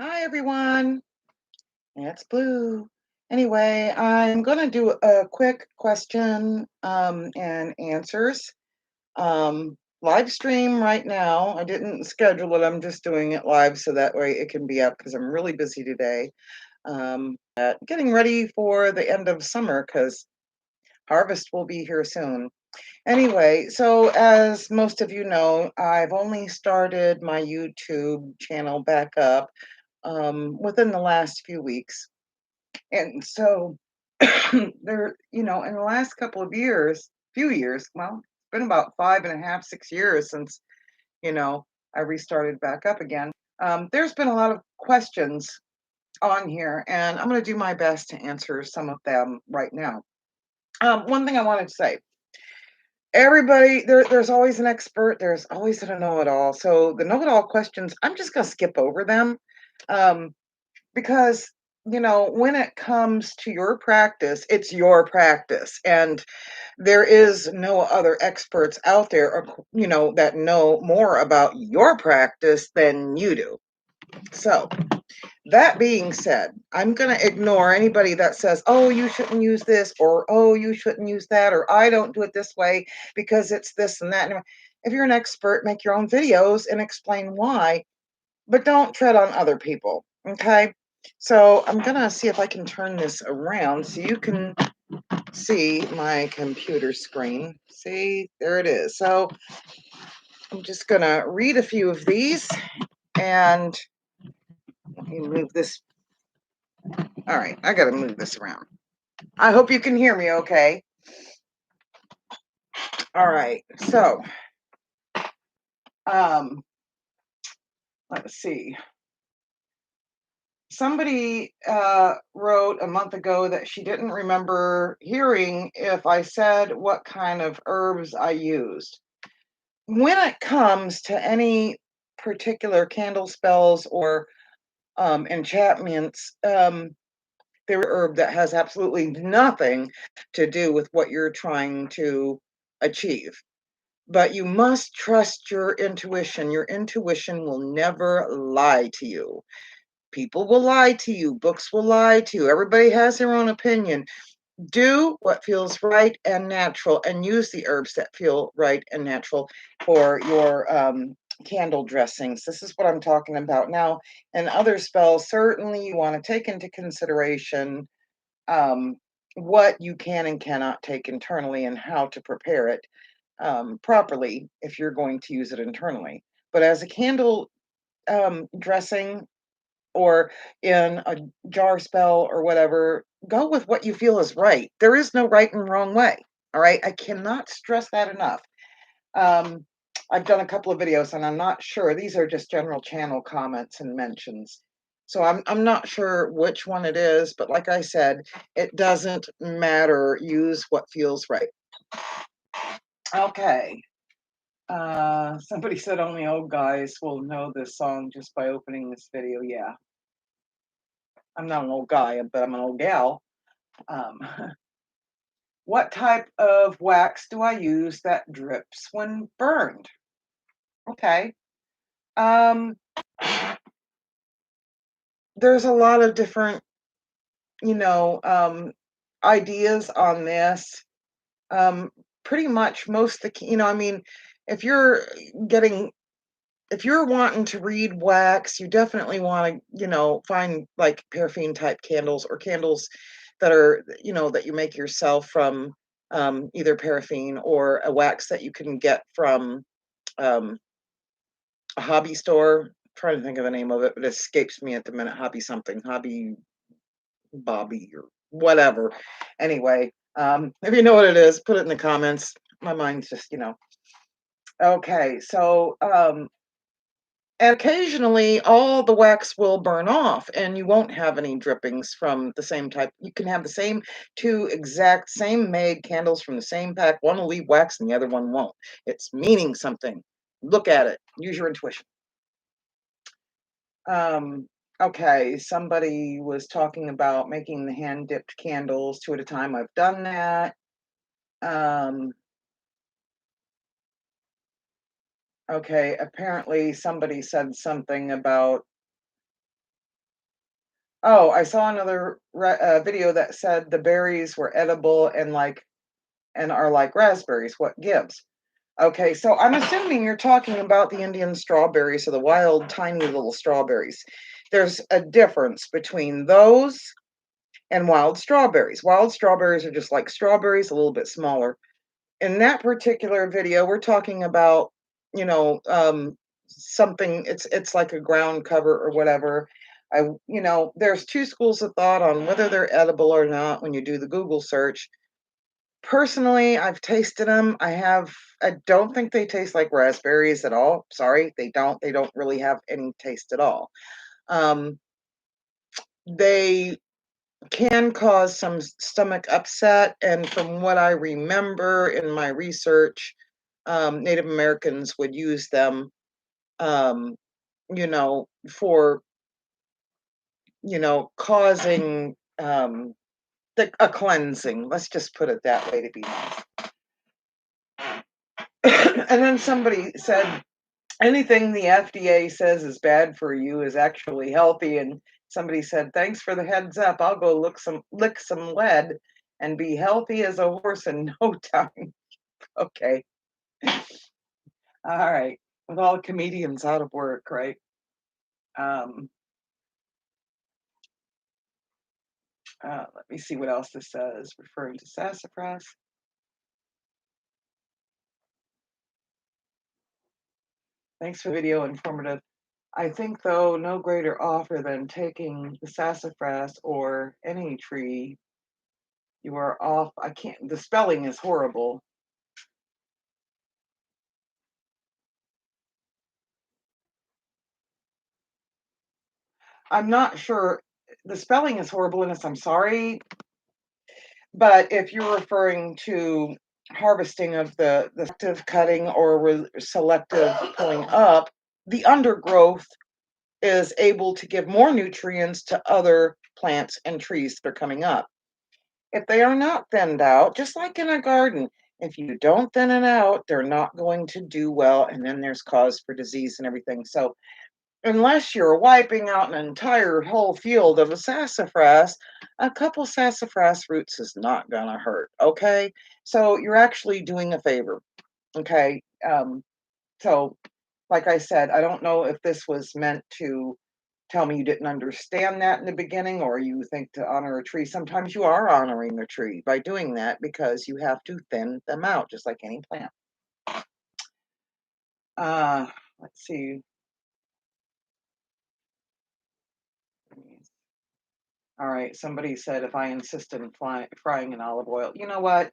Hi, everyone. It's Blue. Anyway, I'm going to do a quick question and answers live stream right now. I didn't schedule it. I'm just doing it live so that way it can be up because I'm really busy today. Getting ready for the end of summer because harvest will be here soon. Anyway, so as most of you know, I've only started my YouTube channel back up within the last few weeks. And so there, in the last couple of years, few years, well, it's been about 5.5, 6 years since, you know, I restarted back up again. There's been a lot of questions on here, and I'm going to do my best to answer some of them right now. One thing I wanted to say, everybody, there's always an expert, there's always a know-it-all. So the know-it-all questions, I'm just going to skip over them. Um, because when it comes to your practice, it's your practice, and there is no other experts out there that know more about your practice than you do. So that being said, I'm going to ignore anybody that says, oh, you shouldn't use this, or oh, you shouldn't use that, or I don't do it this way because it's this and that. If you're an expert, make your own videos and explain why, but don't tread on other people. Okay. So I'm going to see if I can turn this around so you can see my computer screen. See, there it is. So I'm just going to read a few of these, and let me move this. All right. I got to move this around. I hope you can hear me okay. All right. So, um, let's see. Somebody wrote a month ago that she didn't remember hearing if I said what kind of herbs I used. When it comes to any particular candle spells or enchantments, there is a herb that has absolutely nothing to do with what you're trying to achieve. But you must trust your intuition. Your intuition will never lie to you. People will lie to you. Books will lie to you. Everybody has their own opinion. Do what feels right and natural, and use the herbs that feel right and natural for your candle dressings. This is what I'm talking about now. And other spells, certainly you want to take into consideration um, what you can and cannot take internally and how to prepare it properly if you're going to use it internally. But as a candle dressing, or in a jar spell or whatever, go with what you feel is right. There is no right and wrong way. All right. I cannot stress that enough. Um, I've done a couple of videos and I'm not sure. These are just general channel comments and mentions. So I'm not sure which one it is, but like I said, it doesn't matter. Use what feels right. Okay. Somebody said only old guys will know this song just by opening this video. Yeah. I'm not an old guy, but I'm an old gal. Um, what type of wax do I use that drips when burned? Okay. Um, there's a lot of different, you know, um, ideas on this. Um, Pretty much most I mean, if you're getting, if you're wanting to read wax, you definitely want to, find like paraffin type candles, or candles that are, that you make yourself from either paraffin or a wax that you can get from um, a hobby store. I'm trying to think of the name of it, but it escapes me at the minute. Hobby something, Hobby Bobby or whatever. Anyway, if you know what it is, put it in the. My mind's just, Okay, so and occasionally all the wax will burn off and you won't have any drippings from the same type. You can have the same two exact same made candles from the same pack. One will leave wax and the other one won't. It's meaning something. Look at it. Use your intuition. Okay, somebody was talking about making the hand dipped candles 2 at a time. I've done that. Um, okay, apparently somebody said something about Oh, I saw another video that said the berries were edible and are like raspberries. What gives? Okay, so I'm assuming you're talking about the Indian strawberries or the wild, tiny little strawberries. There's a difference between those and wild strawberries. Wild strawberries are just like strawberries, a little bit smaller. In that particular video, we're talking about, you know, something. It's like a ground cover or whatever. There's two schools of thought on whether they're edible or not when you do the Google search. Personally, I've tasted them. I don't think they taste like raspberries at all. Sorry, they don't. They don't really have any taste at all. Um, they can cause some stomach upset, and from what I remember in my research, Native Americans would use them, um, for, causing, a cleansing. Let's just put it that way to be nice. And then somebody said anything the FDA says is bad for you is actually healthy. And somebody said, "Thanks for the heads up. I'll go lick some lead and be healthy as a horse in no time." Okay. All right. With all comedians out of work, right? Um, Let me see what else this says, referring to sassafras. Thanks for the video, informative. I think, though, no greater offer than taking the sassafras or any tree. You are off. I can't, the spelling is horrible. I'm not sure. The spelling is horrible in this. I'm sorry. But if you're referring to harvesting of the selective cutting or selective pulling up, the undergrowth is able to give more nutrients to other plants and trees that are coming up. If they are not thinned out, just like in a garden, if you don't thin it out, they're not going to do well. And then there's cause for disease and everything. So unless you're wiping out an entire whole field of a sassafras, a couple sassafras roots is not gonna hurt. Okay, so you're actually doing a favor. Okay, so like I said, I don't know if this was meant to tell me you didn't understand that in the beginning, or you think to honor a tree. Sometimes you are honoring the tree by doing that because you have to thin them out, just like any plant. Uh, let's see. All right, somebody said if I insist on frying in olive oil, you know what?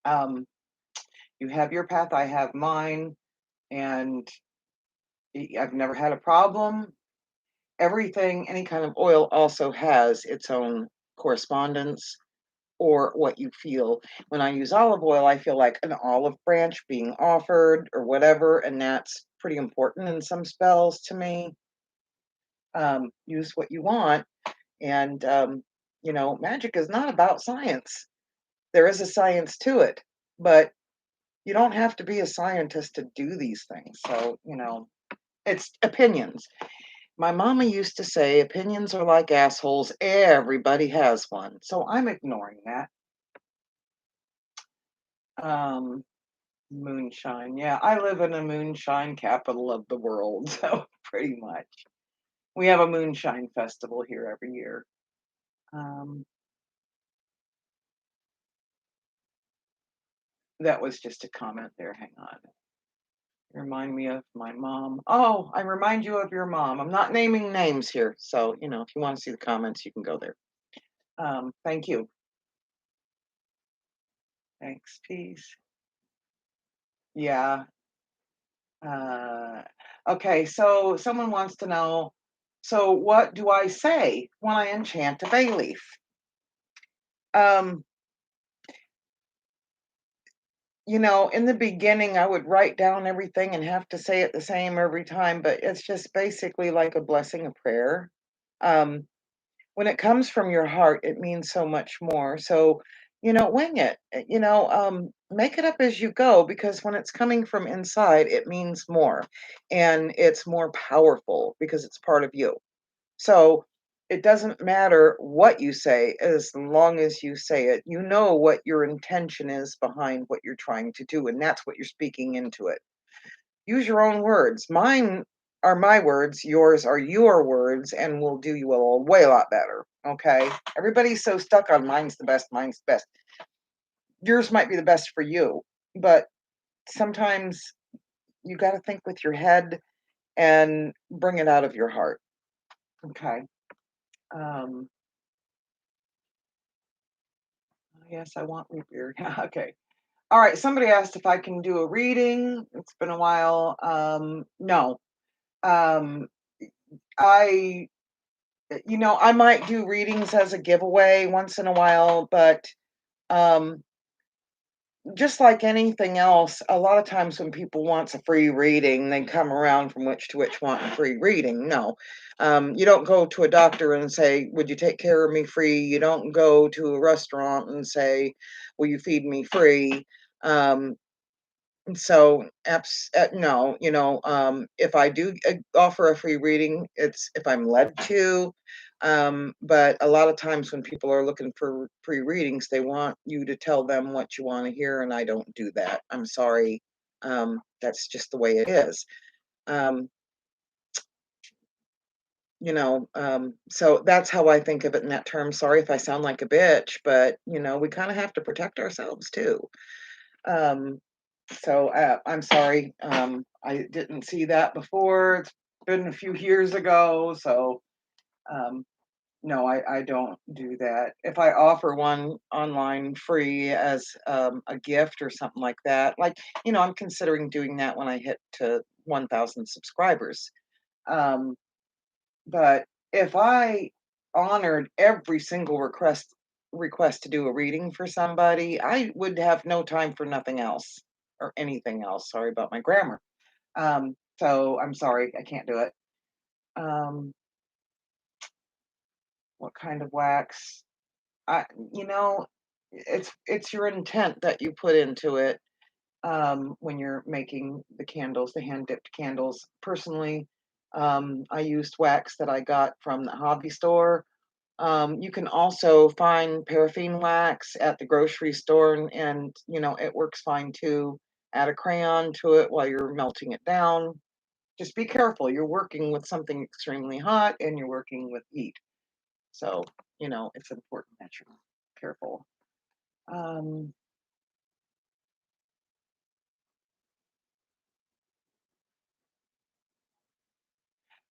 Um, you have your path, I have mine, and I've never had a problem. Everything, any kind of oil also has its own correspondence or what you feel. When I use olive oil, I feel like an olive branch being offered or whatever, and that's pretty important in some spells to me. Use what you want, and magic is not about science. There is a science to it, but you don't have to be a scientist to do these things. So, it's opinions. My mama used to say opinions are like assholes. Everybody has one. So I'm ignoring that. Um, Moonshine. Yeah, I live in a moonshine capital of the world. So pretty much. We have a moonshine festival here every year. Um, that was just a comment there. Hang on. Remind me of my mom. Oh, I remind you of your mom. I'm not naming names here. So, if you want to see the comments, you can go there. Thank you. Thanks. Peace. Yeah. Uh, okay. So someone wants to know, so what do I say when I enchant a bay leaf? Um, in the beginning, I would write down everything and have to say it the same every time, but it's just basically like a blessing, a prayer. Um, when it comes from your heart, it means so much more. So, wing it, make it up as you go because when it's coming from inside, it means more and it's more powerful because it's part of you. So it doesn't matter what you say as long as you say it. You know what your intention is behind what you're trying to do, and that's what you're speaking into it. Use your own words. Mine are my words, yours are your words, and will do you a way a lot better. Okay? Everybody's so stuck on mine's the best. Yours might be the best for you, but sometimes you got to think with your head and bring it out of your heart. Okay. Um, yes, I want root beer. Okay. All right. Somebody asked if I can do a reading. It's been a while. No. Um, I, I might do readings as a giveaway once in a while, but um, just like anything else, a lot of times when people wants a free reading, they come around from which to which want a free reading. No, you don't go to a doctor and say, "Would you take care of me free?" You don't go to a restaurant and say, "Will you feed me free?" Um, so, no, if I do offer a free reading, it's if I'm led to. But a lot of times when people are looking for free readings, they want you to tell them what you want to hear, and I don't do that. I'm sorry. That's just the way it is. Um, so that's how I think of it in that term. Sorry if I sound like a bitch, but we kind of have to protect ourselves too. Um, I'm sorry. I didn't see that before. It's been a few years ago, so um, no, I don't do that. If I offer one online free as a gift or something like that, like I'm considering doing that when I hit to 1,000 subscribers. Um, but if I honored every single request to do a reading for somebody, I would have no time for nothing else or anything else. Sorry about my grammar. So I'm sorry, I can't do it. Um, what kind of wax? I, you know, it's your intent that you put into it when you're making the candles, the hand dipped candles. Personally, I used wax that I got from the hobby store. You can also find paraffin wax at the grocery store, and it works fine too. Add a crayon to it while you're melting it down. Just be careful. You're working with something extremely hot and you're working with heat. So, it's important that you're careful. Um,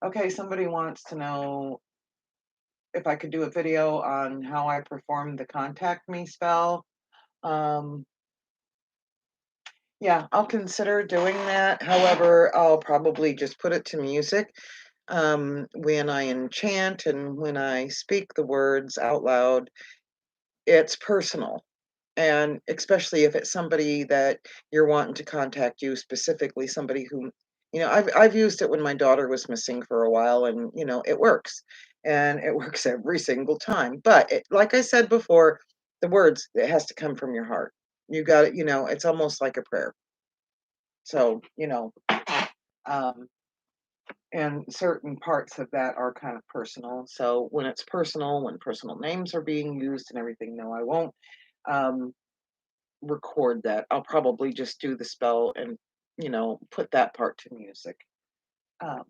okay, somebody wants to know if I could do a video on how I perform the contact me spell. Um, Yeah, I'll consider doing that. However, I'll probably just put it to music when I enchant and when I speak the words out loud. It's personal. And especially if it's somebody that you're wanting to contact you specifically, somebody who, I've used it when my daughter was missing for a while, and it works, and it works every single time. But like I said before, the words, it has to come from your heart. You got it. It's almost like a prayer. So, um, and certain parts of that are kind of personal. So when it's personal, when personal names are being used and everything, no, I won't um, record that. I'll probably just do the spell and, put that part to music. Um,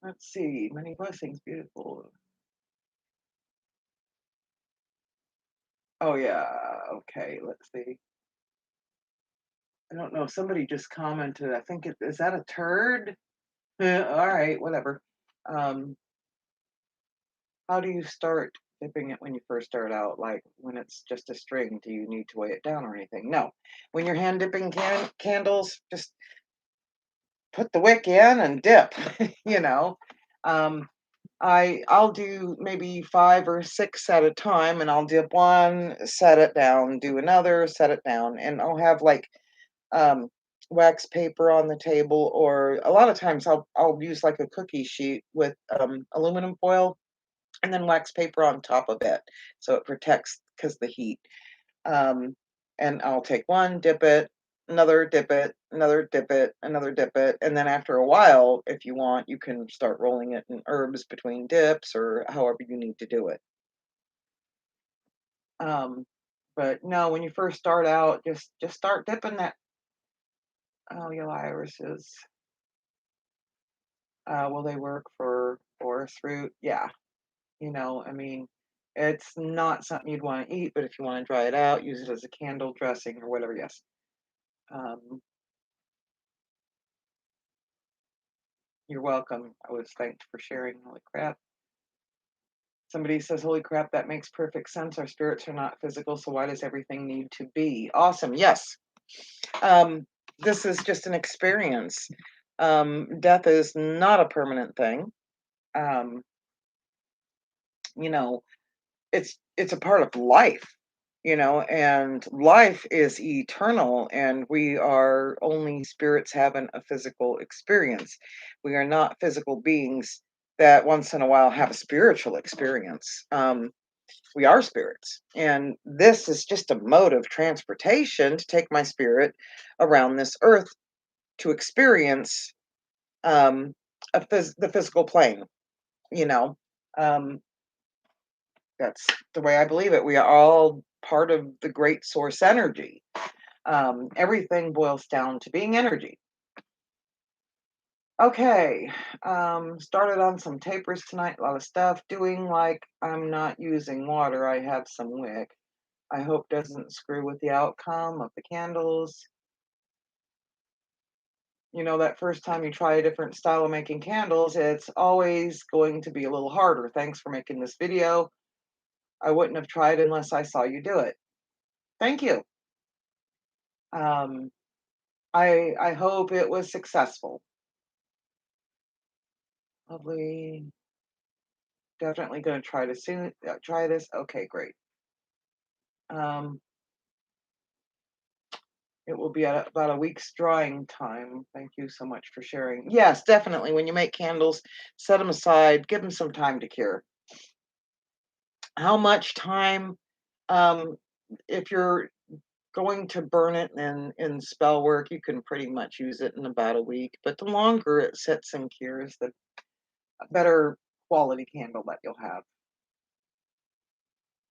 let's see. Many blessings, beautiful. Oh, yeah. Okay. Let's see. I don't know. Somebody just commented. I think is that a turd? All right. Whatever. Um, How do you start dipping it when you first start out? Like when it's just a string, do you need to weigh it down or anything? No. When you're hand dipping candles, just put the wick in and dip, you know. Um, I'll do maybe 5 or 6 at a time, and I'll dip one, set it down, do another, set it down, and I'll have like um, wax paper on the table, or a lot of times I'll use like a cookie sheet with aluminum foil and then wax paper on top of it so it protects because the heat. Um, and I'll take one, dip it, another dip it, another dip it, another dip it, and then after a while, if you want, you can start rolling it in herbs between dips or however you need to do it. Um, but no, when you first start out, just start dipping that. Oh, yellow irises. Will they work for forest fruit? Yeah, I mean, it's not something you'd want to eat, but if you want to dry it out, use it as a candle dressing or whatever. Yes. Um, you're welcome. I was thanked for sharing. Holy crap. Somebody says, "Holy crap, that makes perfect sense. Our spirits are not physical, so why does everything need to be?" Awesome. Yes. Um, this is just an experience. Death is not a permanent thing. Um, you know, it's a part of life, and life is eternal, and we are only spirits having a physical experience. We are not physical beings that once in a while have a spiritual experience. We are spirits, and this is just a mode of transportation to take my spirit around this earth to experience the physical plane. You know, um, that's the way I believe it. We are all part of the great source energy. Everything boils down to being energy. Okay, started on some tapers tonight, a lot of stuff. Doing like I'm not using water, I have some wick. I hope doesn't screw with the outcome of the candles. That first time you try a different style of making candles, it's always going to be a little harder. Thanks for making this video. I wouldn't have tried unless I saw you do it. Thank you. Um, I hope it was successful. Lovely. Definitely going to try to soon try this. Okay, great. Um, it will be at about a week's drying time. Thank you so much for sharing. Yes, definitely. When you make candles, set them aside, give them some time to cure. How much time? Um, if you're going to burn it in spell work, you can pretty much use it in about a week. But the longer it sits and cures, the better quality candle that you'll have.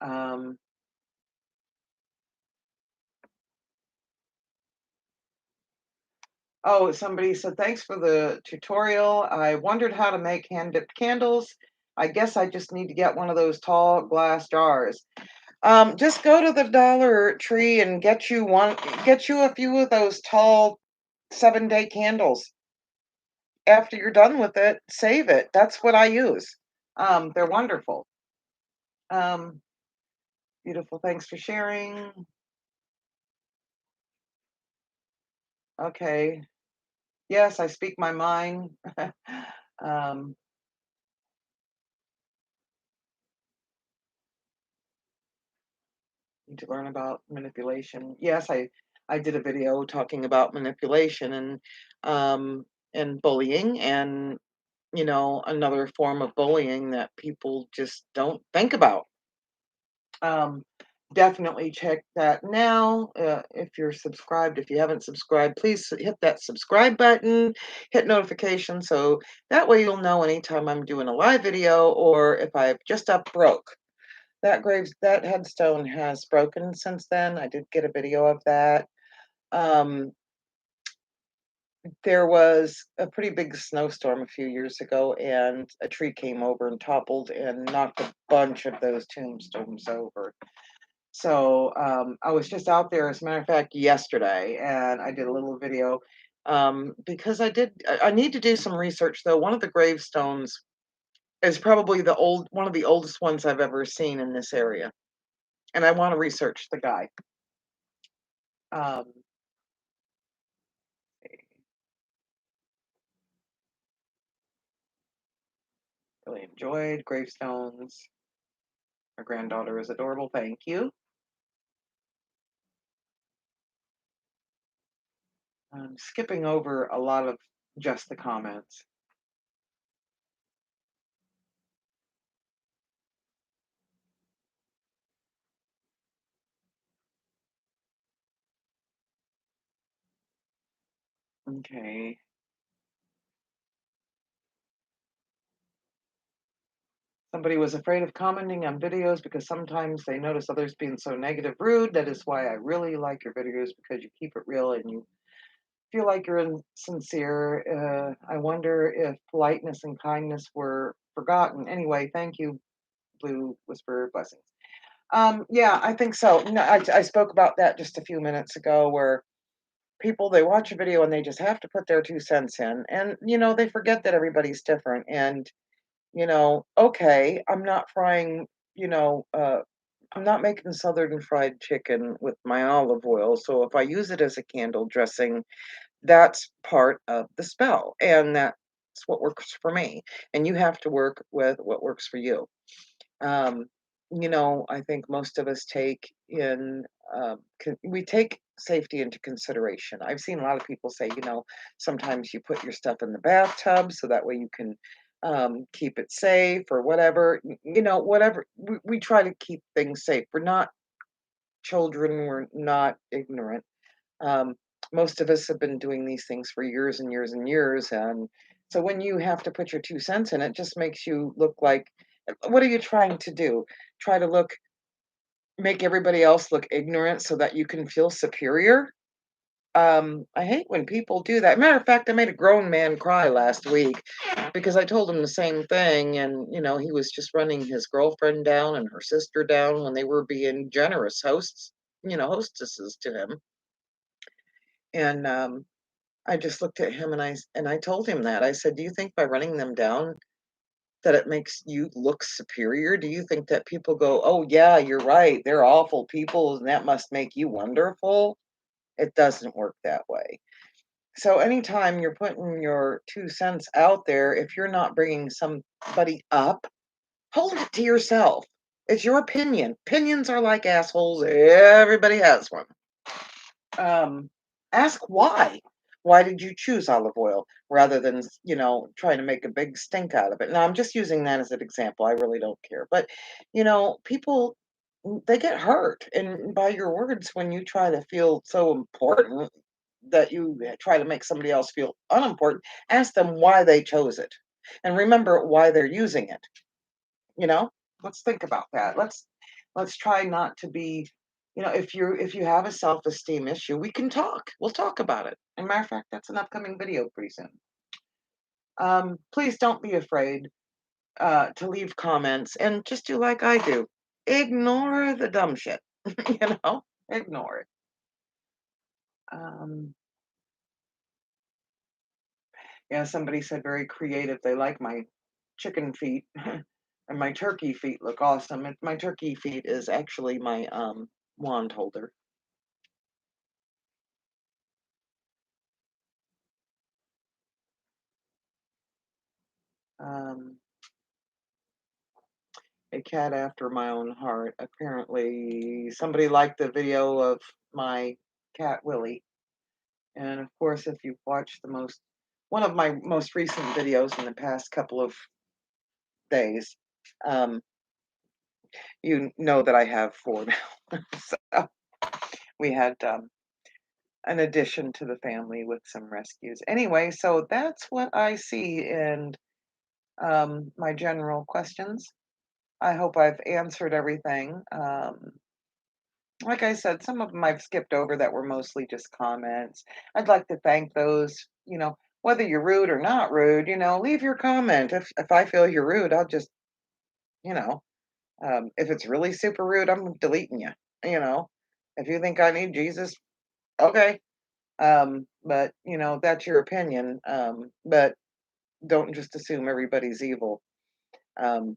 Um, oh, somebody said, thanks for the tutorial. I wondered how to make hand-dipped candles. I guess I just need to get one of those tall glass jars. Just go to the Dollar Tree and get you a few of those tall 7-day candles. After you're done with it, save it. That's what I use. They're wonderful. Um, beautiful. Thanks for sharing. Okay. Yes, I speak my mind. um, need to learn about manipulation. Yes, I did a video talking about manipulation and bullying and another form of bullying that people just don't think about. Um, definitely check that now. If you're subscribed, if you haven't subscribed, please hit that subscribe button, hit notification so that way you'll know anytime I'm doing a live video or if I've just up broke. That headstone has broken since then. I did get a video of that. Um, there was a pretty big snowstorm a few years ago, and a tree came over and toppled and knocked a bunch of those tombstones over. So I was just out there, as a matter of fact, yesterday, and I did a little video because I need to do some research though. One of the gravestones is probably one of the oldest ones I've ever seen in this area, and I want to research the guy. Um, really enjoyed gravestones. My granddaughter is adorable. Thank you. I'm skipping over a lot of just the comments. Okay. Somebody was afraid of commenting on videos because sometimes they notice others being so negative, rude. That is why I really like your videos because you keep it real and you feel like you're sincere. I wonder if politeness and kindness were forgotten. Anyway, thank you, Blue Whisper Blessings. Yeah, I think so. No, I spoke about that just a few minutes ago where people they watch a video and they just have to put their 2 cents in and they forget that everybody's different and okay, I'm not frying, you know, uh, I'm not making southern fried chicken with my olive oil. So if I use it as a candle dressing, that's part of the spell. And that's what works for me. And you have to work with what works for you. Um, I think most of us take in we take safety into consideration. I've seen a lot of people say, sometimes you put your stuff in the bathtub so that way you can keep it safe or whatever. Whatever. We try to keep things safe. We're not children. We're not ignorant. Um, Most of us have been doing these things for years and years and years, and so when you have to put your 2 cents in, it just makes you look like what are you trying to do? Try to make everybody else look ignorant so that you can feel superior? I hate when people do that. Matter of fact, I made a grown man cry last week because I told him the same thing, and he was just running his girlfriend down and her sister down when they were being generous hostesses to him. And I just looked at him and I told him that. I said, "Do you think by running them down that it makes you look superior? Do you think that people go, 'Oh yeah, you're right. They're awful people and that must make you wonderful?' It doesn't work that way." So anytime you're putting your 2 cents out there, if you're not bringing somebody up, hold it to yourself. It's your opinion. Opinions are like assholes. Everybody has one. Um, Ask why. Why did you choose olive oil rather than, trying to make a big stink out of it? Now, I'm just using that as an example. I really don't care. But, people, they get hurt. And by your words, when you try to feel so important that you try to make somebody else feel unimportant, ask them why they chose it. And remember why they're using it. You know, let's think about that. Let's try not to be, if you have a self-esteem issue, we can talk. We'll talk about it. And matter of fact, that's an upcoming video pretty soon. Please don't be afraid to leave comments and just do like I do. Ignore the dumb shit. Ignore it. Um, yeah, somebody said very creative. They like my chicken feet. And my turkey feet look awesome. My turkey feet is actually my wand holder. Um, a cat after my own heart. Apparently, somebody liked the video of my cat Willie, and of course, if you've watched one of my most recent videos in the past couple of days, um, you know that I have four now. So we had an addition to the family with some rescues. Anyway, so that's what I see in my general questions. I hope I've answered everything. Like I said, some of them I've skipped over that were mostly just comments. I'd like to thank those, whether you're rude or not rude, leave your comment. If I feel you're rude, I'll just, you know, if it's really super rude, I'm deleting you. You know, if you think I need Jesus, okay. But that's your opinion. But don't just assume everybody's evil. Um,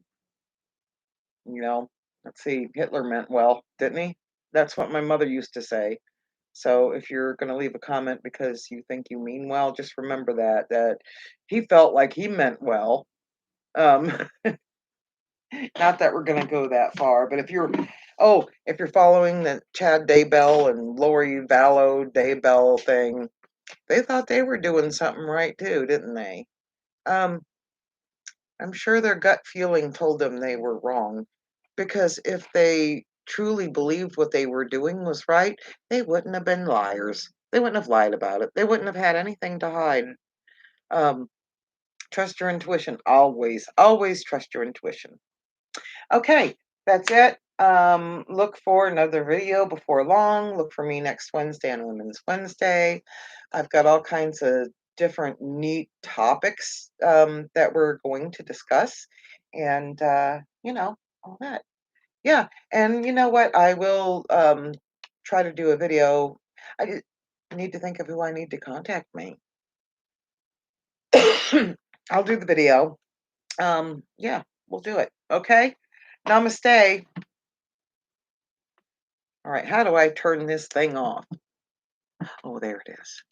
you know, let's see, Hitler meant well, didn't he? That's what my mother used to say. So if you're going to leave a comment because you think you mean well, just remember that he felt like he meant well. Um, Not that we're going to go that far, but if you're following the Chad Daybell and Lori Vallow Daybell thing, they thought they were doing something right too, didn't they? Um, I'm sure their gut feeling told them they were wrong because if they truly believed what they were doing was right, they wouldn't have been liars. They wouldn't have lied about it. They wouldn't have had anything to hide. Um, trust your intuition. Always, always trust your intuition. Okay, that's it. Look for another video before long. Look for me next Wednesday on Women's Wednesday. I've got all kinds of different neat topics that we're going to discuss, and all that. Yeah, and you know what? I will try to do a video. I ju- need to think of who I need to contact me. I'll do the video. Yeah, we'll do it. Okay. Namaste. All right, how do I turn this thing off? Oh, there it is.